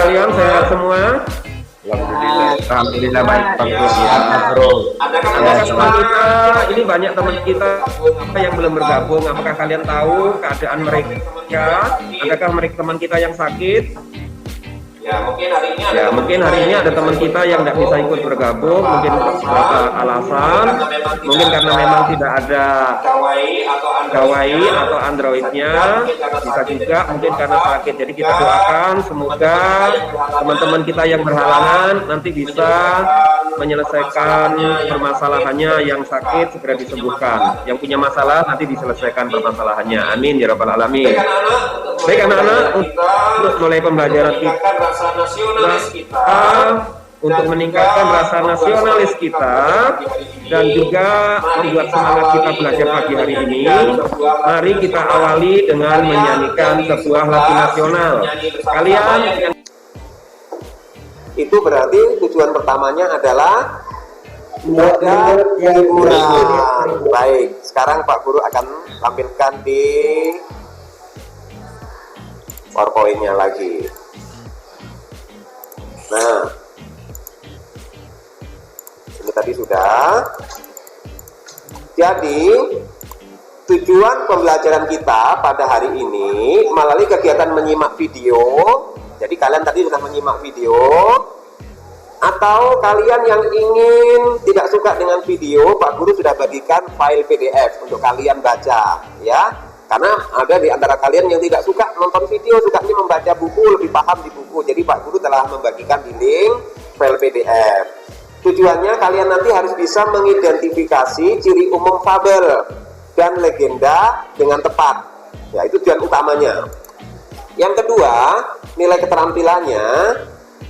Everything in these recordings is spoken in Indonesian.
sekalian, sehat semua? Alhamdulillah baik Pak Guru. Adakah teman kita, ini banyak teman kita yang belum bergabung. Apakah kalian tahu keadaan mereka? Adakah mereka teman kita yang sakit? Ya mungkin hari ini ada teman kita yang tidak bisa ikut bergabung, mungkin untuk beberapa alasan, mungkin karena memang tidak ada Gawai atau Androidnya, bisa juga mungkin karena sakit. Jadi kita doakan semoga teman-teman kita yang berhalangan nanti bisa menyelesaikan permasalahannya, yang sakit segera disembuhkan, yang punya masalah nanti diselesaikan permasalahannya. Amin ya rabbal alamin. Baik anak-anak, untuk mulai pembelajaran kita untuk meningkatkan rasa nasionalis kita dan juga membuat semangat kita belajar pagi hari ini, mari kita awali dengan menyanyikan sebuah lagu nasional. Kalian itu berarti tujuan pertamanya adalah ada hiburan. Baik, sekarang Pak Guru akan tampilkan di PowerPoint-nya lagi. Nah, ini tadi sudah. Jadi tujuan pembelajaran kita pada hari ini melalui kegiatan menyimak video. Jadi kalian tadi sudah menyimak video, atau kalian yang ingin tidak suka dengan video, Pak Guru sudah bagikan file PDF untuk kalian baca, ya. Karena ada di antara kalian yang tidak suka nonton video, sukanya membaca buku, lebih paham di buku. Jadi Pak Guru telah membagikan di link file PDF. Tujuannya kalian nanti harus bisa mengidentifikasi ciri umum fabel dan legenda dengan tepat. Ya, itu tujuan utamanya. Yang kedua, nilai keterampilannya,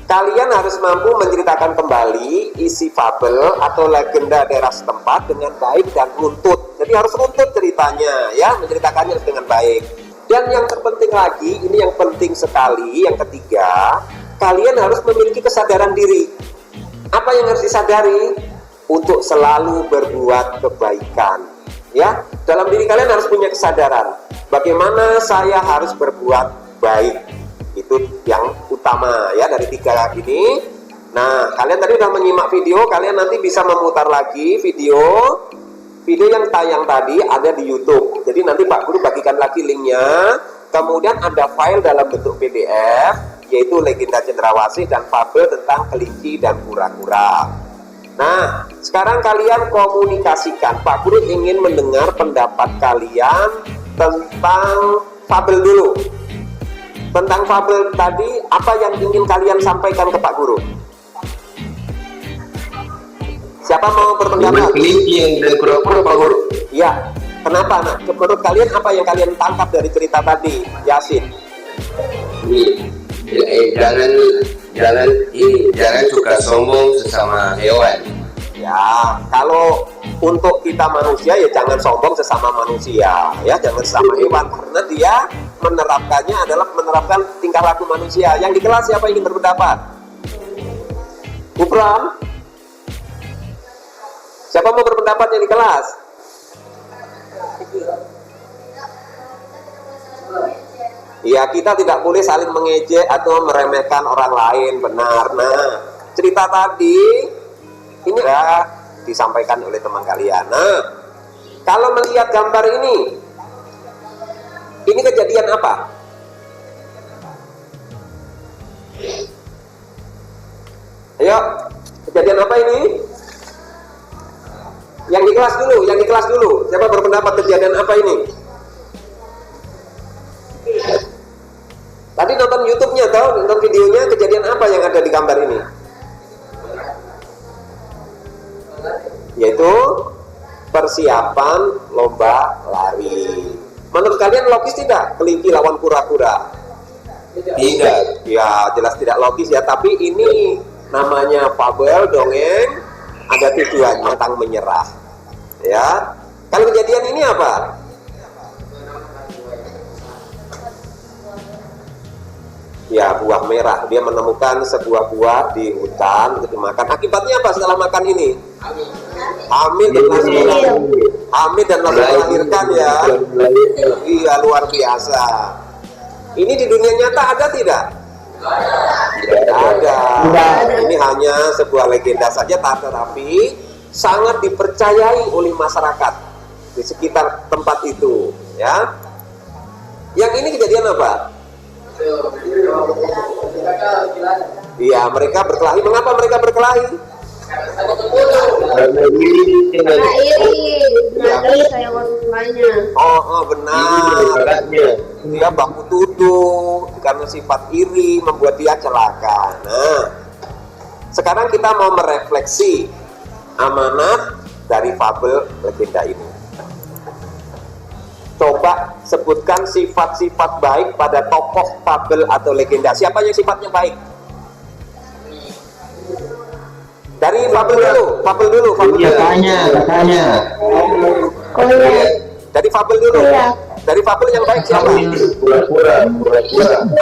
kalian harus mampu menceritakan kembali isi fabel atau legenda daerah setempat dengan baik dan runtut. Jadi harus runtut ceritanya, ya, menceritakannya harus dengan baik. Dan yang terpenting lagi, ini yang penting sekali, yang ketiga, kalian harus memiliki kesadaran diri. Apa yang harus disadari? Untuk selalu berbuat kebaikan, ya. Dalam diri kalian harus punya kesadaran. Bagaimana saya harus berbuat baik? Itu yang utama, ya, dari tiga ini. Nah, kalian tadi sudah menyimak video, kalian nanti bisa memutar lagi video yang tayang tadi ada di YouTube. Jadi nanti Pak Guru bagikan lagi linknya. Kemudian ada file dalam bentuk PDF, yaitu legenda cendrawasih dan fabel tentang kelinci dan kura-kura. Nah, sekarang kalian komunikasikan. Pak Guru ingin mendengar pendapat kalian tentang fabel dulu. Tentang fabel tadi, apa yang ingin kalian sampaikan ke Pak Guru? Siapa mau berpendapat? Kelinci yang dan kura-kura Pak Guru. Ya, kenapa? Nah, menurut kalian apa yang kalian tangkap dari cerita tadi, Yasin? Jangan suka sombong sesama hewan. Ya, kalau untuk kita manusia ya jangan sombong sesama manusia, ya, jangan sesama hewan, karena dia menerapkannya adalah menerapkan tingkah laku manusia. Yang di kelas siapa ingin berpendapat? Gufron? Siapa mau berpendapat yang di kelas? Ya, kita tidak boleh saling mengejek atau meremehkan orang lain, benar. Nah, cerita tadi ini sudah disampaikan oleh teman kalian. Nah, kalau melihat gambar ini kejadian apa? Ayo, kejadian apa ini? Yang di kelas dulu, Siapa berpendapat kejadian apa ini? Tadi nonton YouTube-nya atau nonton videonya, kejadian apa yang ada di gambar ini? Yaitu persiapan lomba lari. Menurut kalian logis tidak kelinci lawan kura-kura? Tidak. Ya, jelas tidak logis ya, tapi ini namanya fabel, dongeng, ada tujuan tentang menyerah. Ya. Kalau kejadian ini apa? Ya, buah merah. Dia menemukan sebuah buah di hutan untuk dimakan. Akibatnya apa setelah makan ini? Hamil dan langsung melahirkan, ya. Iya, luar biasa. Ini di dunia nyata ada tidak? Tidak ada. Ini hanya sebuah legenda saja, tetapi sangat dipercayai oleh masyarakat di sekitar tempat itu, ya. Yang ini kejadian apa? Iya, mereka berkelahi. Mengapa mereka berkelahi? Oh, benar. Dia baku tuduh karena sifat iri membuat dia celaka. Nah, sekarang kita mau merefleksi amanat dari fabel legenda ini. Coba sebutkan sifat-sifat baik pada tokoh fabel atau legenda. Siapa yang sifatnya baik? Dari fabel dulu. Katanya. Dari fabel dulu. Dari fabel yang baik siapa? Kura-kura.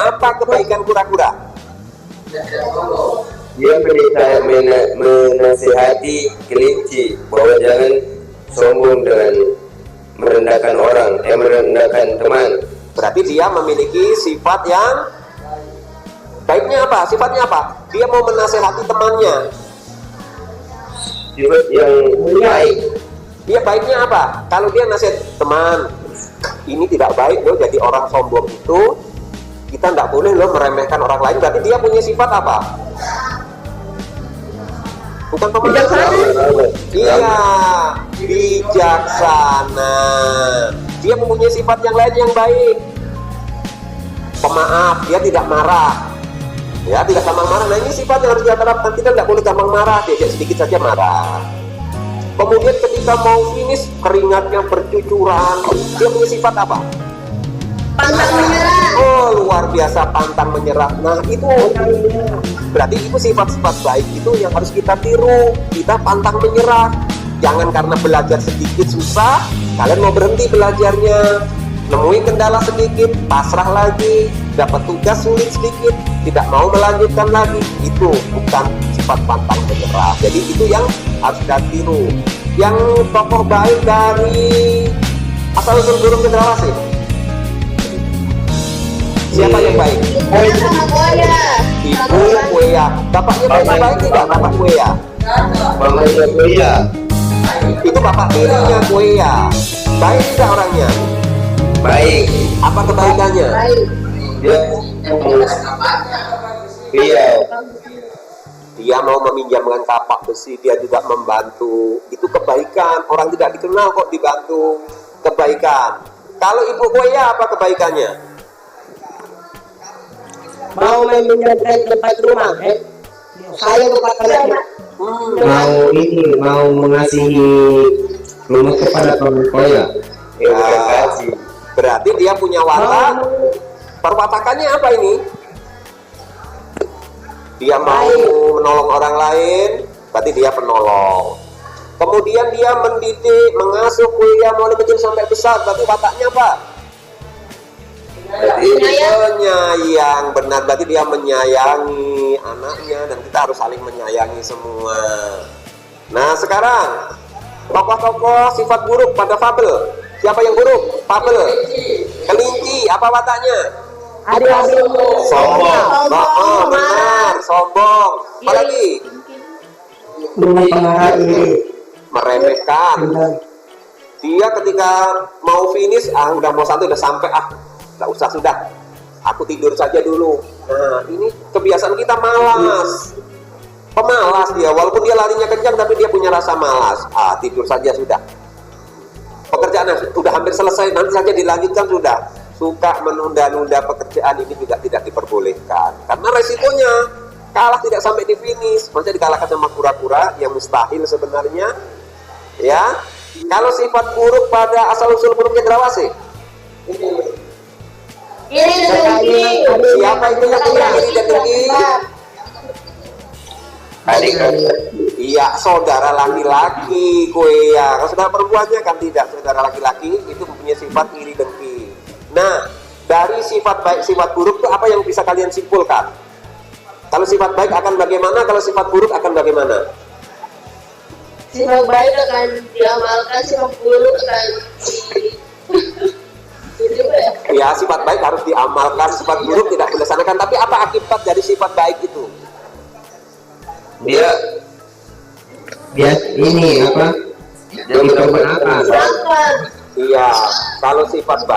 Apa kebaikan kura-kura? Dia menasihati kelinci bahwa jangan sombong dengan merendahkan orang, merendahkan teman. Berarti dia memiliki sifat yang baiknya apa? Sifatnya apa? Dia mau menasehati temannya. Sifat yang baik. Dia baiknya apa? Kalau dia nasihat teman, ini tidak baik loh, jadi orang sombong itu kita tidak boleh loh meremehkan orang lain. Berarti dia punya sifat apa? Bukan pemalas. Iya, bijaksana. Dia mempunyai sifat yang lain yang baik. Pemaaf, dia tidak marah. Ya, tidak gampang marah. Nah, ini sifat yang harus kita terapkan. Kita tidak boleh gampang marah, diajak sedikit saja marah. Kemudian ketika mau finish, keringatnya bercucuran. Dia punya sifat apa? Pantang menyerah. Oh, luar biasa, pantang menyerah. Nah, itu berarti itu sifat-sifat baik itu yang harus kita tiru. Kita pantang menyerah. Jangan karena belajar sedikit susah, kalian mau berhenti belajarnya. Nemui kendala sedikit, pasrah lagi. Dapat tugas sulit sedikit, tidak mau melanjutkan lagi. Itu bukan sifat pantang menyerah. Jadi itu yang harus kita tiru. Yang tokoh baik dari asal-usul burung cendrawasih, siapa yang baik? Ibu Kuya. Bapaknya baik tidak? Bapak Kuya. Mamanya Kuya. Itu bapak tirinya Kuya. Baik tidak orangnya? Baik. Apa kebaikannya? Dia Dia mau meminjamkan kapak besi, dia juga membantu. Itu kebaikan. Orang tidak dikenal kok dibantu. Kebaikan. Kalau Ibu Kuya apa kebaikannya? Mau meminjamkan tempat rumah, saya tempat mau mengasihi rumah kepada Koya. Ya, berarti dia punya watak. Perwatakannya apa ini? Dia mau menolong orang lain, berarti dia penolong. Kemudian dia mendidik, mengasuh Kuya mulai kecil sampai besar, berarti wataknya apa? Penyayang. Benar, berarti dia menyayangi anaknya, dan kita harus saling menyayangi semua. Nah, sekarang tokoh-tokoh sifat buruk pada fabel. Siapa yang buruk? Fabel. Kelinci, apa wataknya? Sombong. Oh, benar, sombong. Apalagi? Meremehkan. Dia ketika mau finish, udah mau satu, udah sampai, nggak usah, sudah, aku tidur saja dulu. Nah, ini kebiasaan kita malas. Pemalas dia, walaupun dia larinya kencang, tapi dia punya rasa malas. Tidur saja sudah. Pekerjaannya sudah hampir selesai, nanti saja dilanjutkan sudah. Suka menunda-nunda pekerjaan ini juga tidak diperbolehkan. Karena resikonya kalah tidak sampai di finish. Maksudnya dikalahkan sama kura-kura yang mustahil sebenarnya. Ya, kalau sifat buruk pada asal-usul burung cendrawasih. Siapa itu yang punya iri dan dengki? Adik. Iya, saudara laki-laki Kuya. Kalau saudara perempuannya kan tidak. Saudara laki-laki itu mempunyai sifat iri dengki. Nah, dari sifat baik, sifat buruk itu apa yang bisa kalian simpulkan? Kalau sifat baik akan bagaimana? Kalau sifat buruk akan bagaimana? Sifat baik akan diamalkan, sifat buruk akan Ya, sifat baik harus diamalkan, sifat buruk tidak dilaksanakan. Tapi apa akibat dari sifat baik itu? Dia ini apa? Jadi kebenaran. Iya, kalau sifat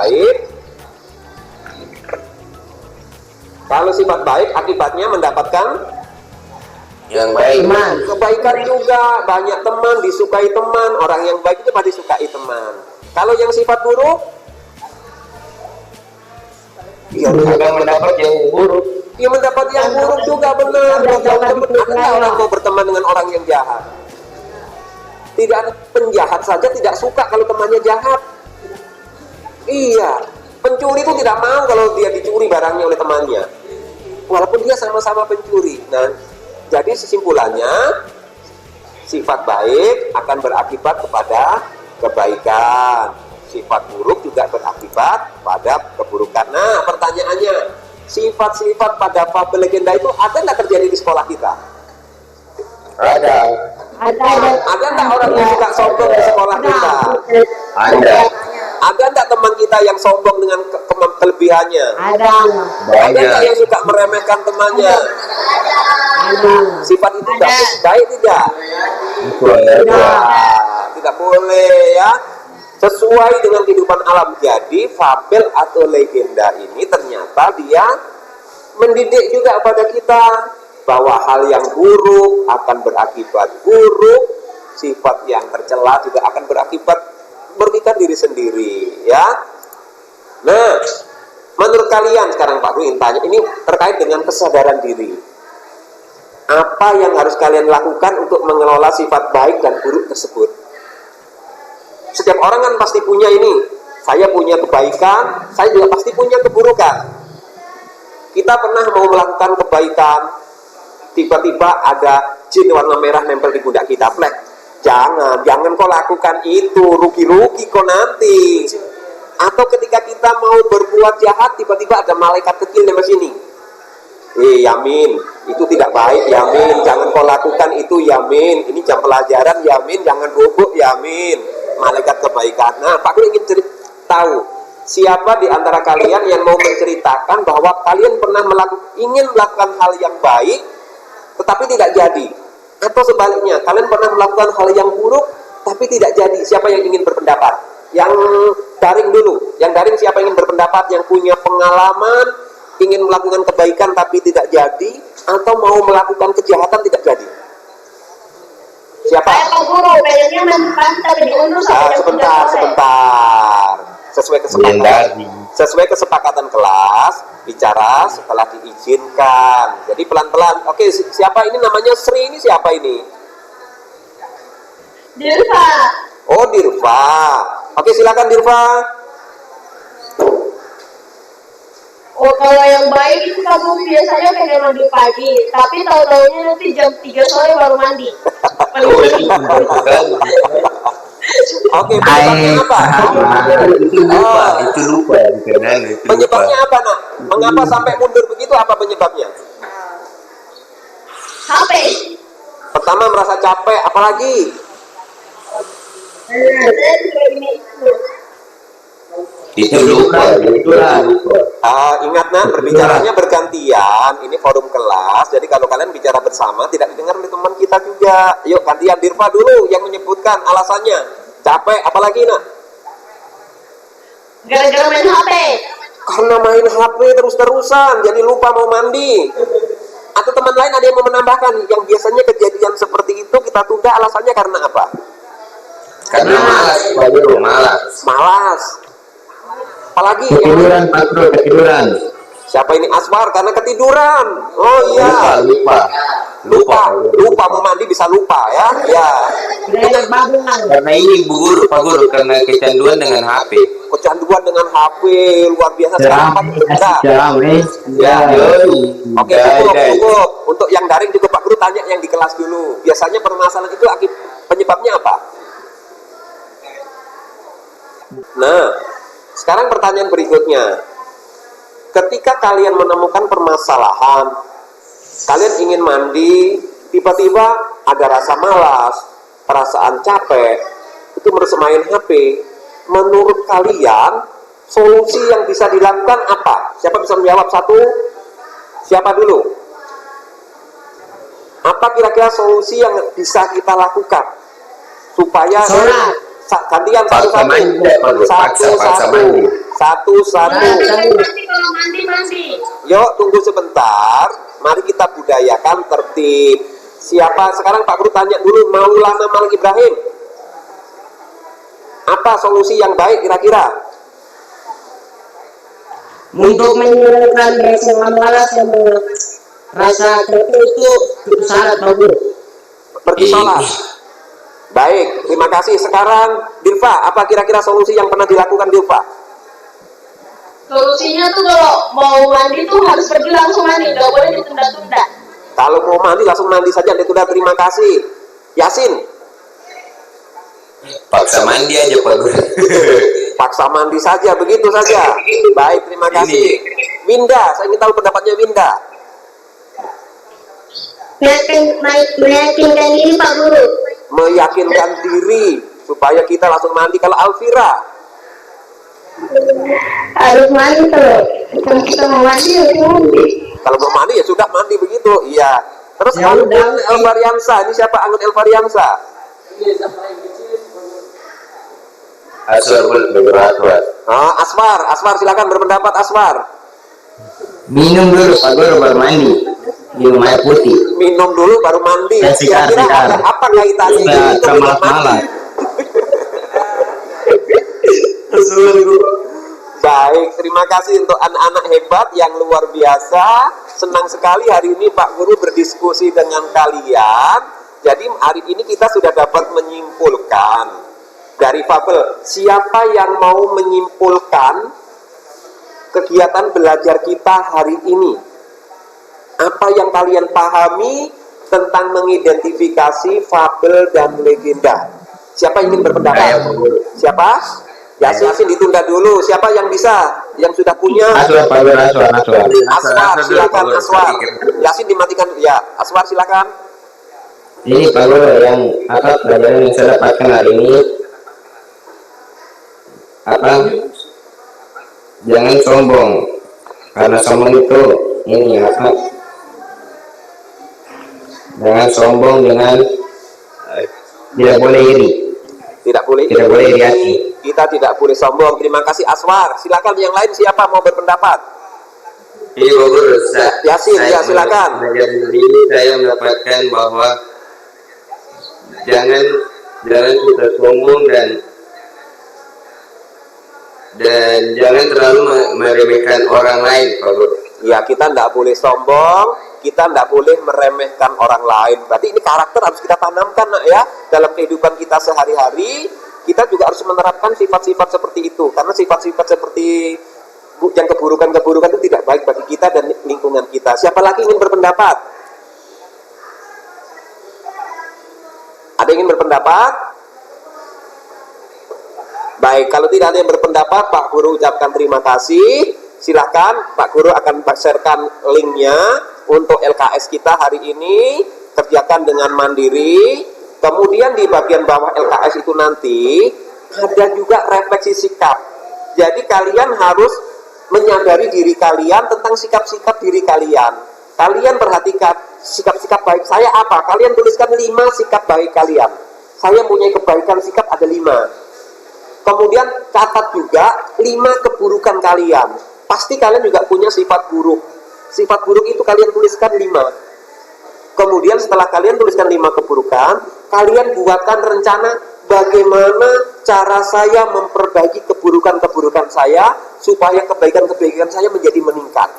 baik akibatnya mendapatkan Yang baik. kebaikan juga, banyak teman, disukai teman. Orang yang baik itu pasti disukai teman. Kalau yang sifat buruk, Dia juga mendapat yang buruk. dia mendapat yang buruk juga, benar. Ada nggak orang mau berteman dengan orang yang jahat? Tidak ada penjahat saja tidak suka kalau temannya jahat. Iya, pencuri itu tidak mau kalau dia dicuri barangnya oleh temannya, walaupun dia sama-sama pencuri. Nah, jadi kesimpulannya, sifat baik akan berakibat kepada kebaikan, sifat buruk juga berakibat pada keburukan. Nah, pertanyaannya, sifat-sifat pada fabel legenda itu ada nggak terjadi di sekolah kita? Ada. Ada nggak orang yang suka sombong di sekolah kita? Ada. Ada nggak teman kita yang sombong dengan kelebihannya? Ada. Ada nggak yang suka meremehkan temannya? Sifat itu baik tidak? Tidak boleh ya. Sesuai dengan kehidupan alam. Jadi fabel atau legenda ini ternyata dia mendidik juga pada kita bahwa hal yang buruk akan berakibat buruk, sifat yang tercela juga akan berakibat merugikan diri sendiri, ya. Nah, menurut kalian sekarang Pak Guru ingin tanya, ini terkait dengan kesadaran diri. Apa yang harus kalian lakukan untuk mengelola sifat baik dan buruk tersebut? Setiap orang kan pasti punya ini. Saya punya kebaikan, saya juga pasti punya keburukan. Kita pernah mau melakukan kebaikan, tiba-tiba ada jin warna merah nempel di pundak kita, plek. Jangan kau lakukan itu, rugi-rugi kau nanti. Atau ketika kita mau berbuat jahat, tiba-tiba ada malaikat kecil di sini. Yamin, itu tidak baik, Yamin. Jangan kau lakukan itu, Yamin. Ini jam pelajaran, Yamin. Jangan bobok, Yamin. Malaikat kebaikan. Nah, Pak Guru ingin tahu, siapa di antara kalian yang mau menceritakan bahwa kalian pernah ingin melakukan hal yang baik, tetapi tidak jadi? Atau sebaliknya, kalian pernah melakukan hal yang buruk, tapi tidak jadi? Siapa yang ingin berpendapat? Yang daring dulu. Yang daring siapa yang ingin berpendapat? Yang punya pengalaman, ingin melakukan kebaikan tapi tidak jadi, atau mau melakukan kejahatan tidak jadi? Siapa? Pak Guru, kayaknya mantap diundur Sebentar. Sesuai kesepakatan kelas, bicara setelah diizinkan. Jadi pelan-pelan. Oke, siapa ini namanya Sri, ini siapa ini? Dirva. Oh, Dirva. Oke, silakan Dirva. Oh, kalau yang baik itu kamu biasanya pengen mandi pagi, tapi tahu-taunya nanti jam 3 sore baru mandi. Oke, penyebabnya apa? Itu lupa. Penyebabnya apa, Nak? Mengapa sampai mundur begitu? Apa penyebabnya? HP. Pertama merasa capek, apalagi? Itu lupa. Ingat, Nak, berbicaranya bergantian. Ini forum kelas, jadi kalau kalian bicara bersama tidak didengar oleh teman kita juga. Yuk, gantian. Dirva dulu yang menyebutkan alasannya. Capek, apalagi, Nak? Gara-gara main HP. Karena main HP terus-terusan, jadi lupa mau mandi. Atau teman lain ada yang mau menambahkan, yang biasanya kejadian seperti itu kita tunda, alasannya karena apa? Karena malas. Malas. Apalagi Ketiduran. Siapa ini? Aswar, karena ketiduran. Oh iya. Lupa mau mandi bisa lupa ya. Ya. Karena ini Pak Guru karena kecanduan dengan HP. Kecanduan dengan HP luar biasa sekarang. Ya. Oke, cukup. Untuk yang daring juga Pak Guru tanya yang di kelas dulu. Biasanya permasalahan itu penyebabnya apa? Nah, sekarang pertanyaan berikutnya. Ketika kalian menemukan permasalahan, kalian ingin mandi, tiba-tiba ada rasa malas, perasaan capek, itu harus main HP. Menurut kalian, solusi yang bisa dilakukan apa? Siapa bisa menjawab satu? Siapa dulu? Apa kira-kira solusi yang bisa kita lakukan supaya gantian satu-satu. Mandi. Yuk tunggu sebentar. Mari kita budayakan tertib. Siapa sekarang Pak Guru tanya dulu, Maulana Malik Ibrahim. Apa solusi yang baik kira-kira? Untuk menyuruhkan rasa malas dan rasa tertutup itu sangat bagus. Pergi sholat. Baik, terima kasih. Sekarang Dilfa, apa kira-kira solusi yang pernah dilakukan Dilfa? Solusinya tuh kalau mau mandi tuh harus pergi langsung mandi, nggak boleh ditunda-tunda. Kalau mau mandi langsung mandi saja, ditunda. Terima kasih. Yasin, Paksa mandi aja Pak Guru. paksa mandi saja, begitu saja. Baik, terima kasih. Winda, saya ingin tahu pendapatnya Winda. Meyakinkan diri Pak Guru. Meyakinkan diri supaya kita langsung mandi. Kalau Alvira, Harus mandi kalau kita mau mandi harus mandi. kalau mau mandi ya sudah mandi begitu. Iya. Terus Ya Anggun udah. Elvariansa, ini siapa Anggun Elvariansa? Aswar Guru, Aswar. Aswar silakan berpendapat Aswar. Minum dulu Pak Guru baru mandi. Minum air putih. Minum dulu baru mandi. Dan sikar. Kira-kira apa kaitannya Nah, itu dengan malas-malas. mandi? Baik, terima kasih untuk anak-anak hebat yang luar biasa. Senang sekali hari ini Pak Guru berdiskusi dengan kalian. Jadi hari ini kita sudah dapat menyimpulkan dari fabel. Siapa yang mau menyimpulkan kegiatan belajar kita hari ini? Apa yang kalian pahami tentang mengidentifikasi fabel dan legenda? Siapa yang ingin berpendapat? Siapa? Yasin ditunda dulu. Siapa yang bisa? Yang sudah punya? Aswar Pak Guru, Aswar. Aswar, silakan Aswar. Yasin dimatikan. Ya, Aswar silakan. Ini Pak Guru yang pelajaran yang saya dapatkan hari ini jangan sombong, karena sombong itu jangan sombong dengan tidak boleh iri, Tidak boleh. tidak boleh iri hati. Kita tidak boleh sombong. Terima kasih Aswar. Silakan yang lain siapa mau berpendapat? Iya Pak Guru, Yasin, ya silakan. Belajar ini saya mendapatkan bahwa jangan kita sombong dan jangan terlalu meremehkan orang lain Pak Guru. Ya, kita tidak boleh sombong, kita tidak boleh meremehkan orang lain. Berarti ini karakter harus kita tanamkan nak ya dalam kehidupan kita sehari-hari. Kita juga harus menerapkan sifat-sifat seperti itu, karena sifat-sifat seperti yang keburukan-keburukan itu tidak baik bagi kita dan lingkungan kita. Siapa lagi ingin berpendapat? Ada yang ingin berpendapat? Baik, kalau tidak ada yang berpendapat, Pak Guru ucapkan terima kasih. Silahkan Pak Guru akan sharekan linknya untuk LKS kita hari ini. Kerjakan dengan mandiri. Kemudian di bagian bawah LKS itu nanti ada juga refleksi sikap. Jadi kalian harus menyadari diri kalian tentang sikap-sikap diri kalian. Kalian perhatikan sikap-sikap baik saya apa. Kalian tuliskan 5 sikap baik kalian. Saya punya kebaikan sikap ada 5. Kemudian catat juga 5 keburukan kalian. Pasti kalian juga punya sifat buruk. Sifat buruk itu kalian tuliskan 5. Kemudian setelah kalian tuliskan 5 keburukan, kalian buatkan rencana bagaimana cara saya memperbaiki keburukan-keburukan saya supaya kebaikan-kebaikan saya menjadi meningkat.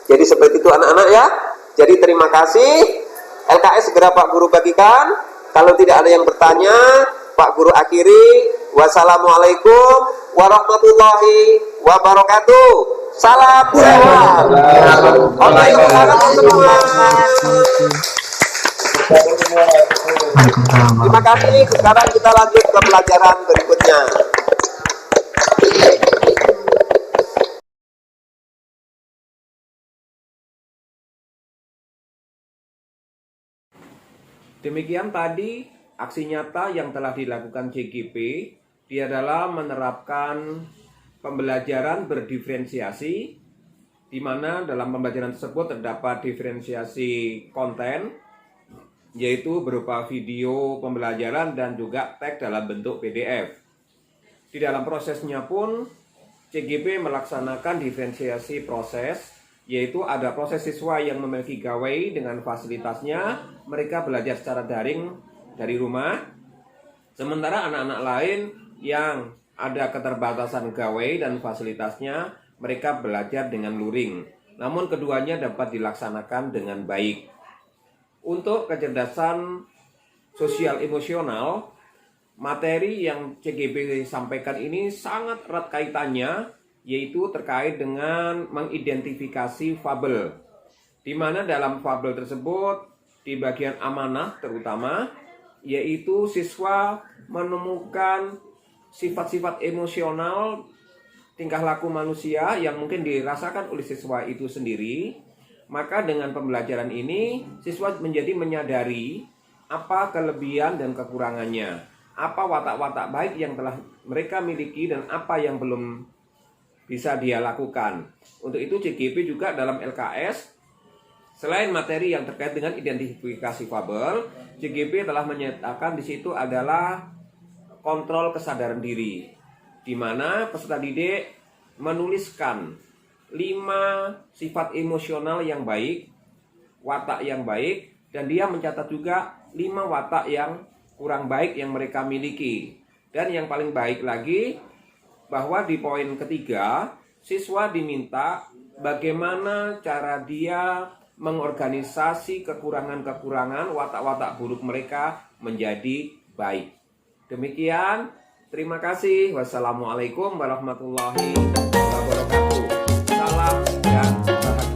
Jadi seperti itu anak-anak ya. Jadi terima kasih. LKS segera Pak Guru bagikan. Kalau tidak ada yang bertanya, Pak Guru akhiri. Wassalamualaikum warahmatullahi wabarakatuh. Salam sehat. Oke, semua. Terima kasih. Sekarang kita lanjut ke pelajaran berikutnya. Demikian tadi aksi nyata yang telah dilakukan JGP. Dia adalah menerapkan pembelajaran berdiferensiasi, di mana dalam pembelajaran tersebut terdapat diferensiasi konten, yaitu berupa video pembelajaran dan juga teks dalam bentuk PDF. Di dalam prosesnya pun, CGP melaksanakan diferensiasi proses, yaitu ada proses siswa yang memiliki gawai dengan fasilitasnya, mereka belajar secara daring dari rumah, sementara anak-anak lain yang ada keterbatasan gawai dan fasilitasnya, mereka belajar dengan luring. Namun keduanya dapat dilaksanakan dengan baik. Untuk kecerdasan sosial emosional, materi yang CGP sampaikan ini sangat erat kaitannya, yaitu terkait dengan mengidentifikasi fabel. Di mana dalam fabel tersebut, di bagian amanah terutama, yaitu siswa menemukan sifat-sifat emosional tingkah laku manusia yang mungkin dirasakan oleh siswa itu sendiri. Maka dengan pembelajaran ini, siswa menjadi menyadari apa kelebihan dan kekurangannya, apa watak-watak baik yang telah mereka miliki dan apa yang belum bisa dia lakukan. Untuk itu CGP juga dalam LKS, selain materi yang terkait dengan identifikasi fabel, CGP telah menyatakan di situ adalah kontrol kesadaran diri, di mana peserta didik menuliskan 5 sifat emosional yang baik, watak yang baik, dan dia mencatat juga 5 watak yang kurang baik yang mereka miliki. Dan yang paling baik lagi, bahwa di poin ketiga, siswa diminta bagaimana cara dia mengorganisasi kekurangan-kekurangan watak-watak buruk mereka menjadi baik. Demikian, terima kasih. Wassalamualaikum warahmatullahi wabarakatuh. Salam dan bahagia.